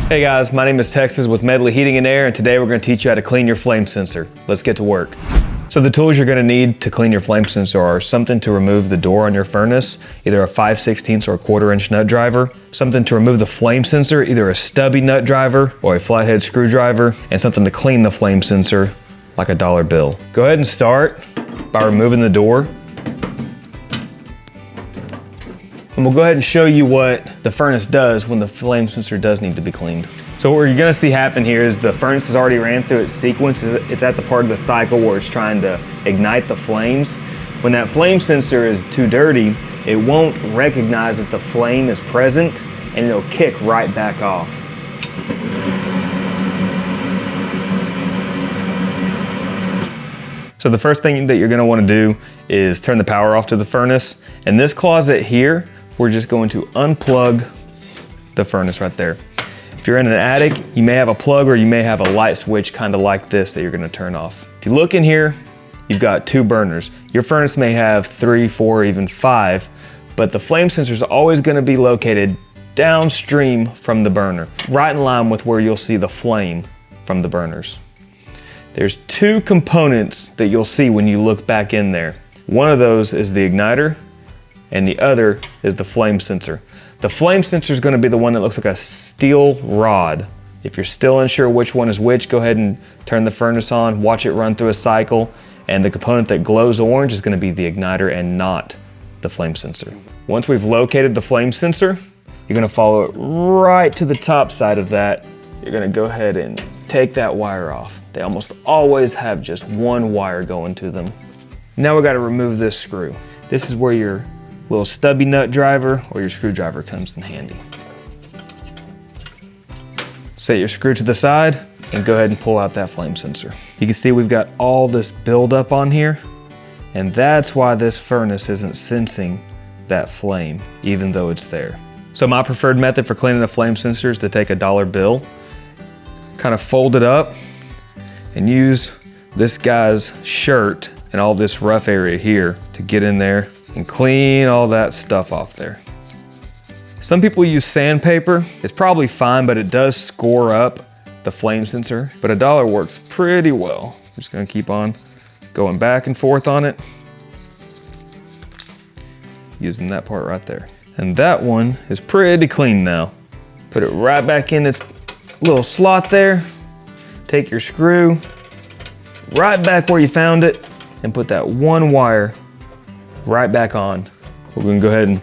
Hey guys, my name is Texas with Medley Heating and Air, and today we're going to teach you how to clean your flame sensor. Let's get to work. So the tools you're going to need to clean your flame sensor are something to remove the door on your furnace, either a 5/16 or a 1/4 inch nut driver, something to remove the flame sensor, either a stubby nut driver or a flathead screwdriver, and something to clean the flame sensor, like a dollar bill. Go ahead and start by removing the door. And we'll go ahead and show you what the furnace does when the flame sensor does need to be cleaned. So what you're gonna see happen here is the furnace has already ran through its sequence. It's at the part of the cycle where it's trying to ignite the flames. When that flame sensor is too dirty, it won't recognize that the flame is present and it'll kick right back off. So the first thing that you're gonna wanna do is turn the power off to the furnace. In this closet here, we're just going to unplug the furnace right there. If you're in an attic, you may have a plug or you may have a light switch kind of like this that you're gonna turn off. If you look in here, you've got 2 burners. Your furnace may have 3, 4, even 5, but the flame sensor is always gonna be located downstream from the burner, right in line with where you'll see the flame from the burners. There's 2 components that you'll see when you look back in there. One of those is the igniter, and the other is the flame sensor. The flame sensor is going to be the one that looks like a steel rod. If you're still unsure which one is which, go ahead and turn the furnace on, watch it run through a cycle, and the component that glows orange is going to be the igniter and not the flame sensor. Once we've located the flame sensor, you're going to follow it right to the top side of that. You're going to go ahead and take that wire off. They almost always have just one wire going to them. Now we got to remove this screw. This is where your little stubby nut driver or your screwdriver comes in handy. Set your screw to the side and go ahead and pull out that flame sensor. You can see we've got all this buildup on here, and that's why this furnace isn't sensing that flame, even though it's there. So my preferred method for cleaning the flame sensor is to take a dollar bill, kind of fold it up, and use this guy's shirt and all this rough area here to get in there and clean all that stuff off there. Some people use sandpaper. It's probably fine, but it does score up the flame sensor, but a dollar works pretty well. I'm just gonna keep on going back and forth on it, using that part right there. And that one is pretty clean now. Put it right back in its little slot there. Take your screw right back where you found it and put that one wire right back on. We're gonna go ahead and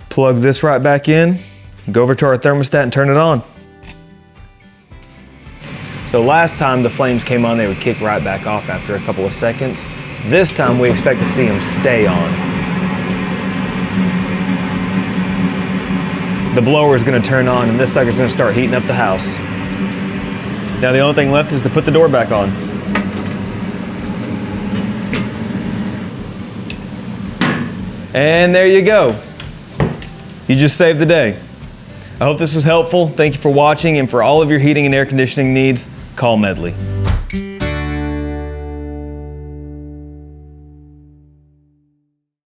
plug this right back in, go over to our thermostat and turn it on. So last time the flames came on, they would kick right back off after a couple of seconds. This time we expect to see them stay on. The blower is gonna turn on and this sucker's gonna start heating up the house. Now the only thing left is to put the door back on. And there you go. You just saved the day. I hope this was helpful. Thank you for watching, and for all of your heating and air conditioning needs, call Medley.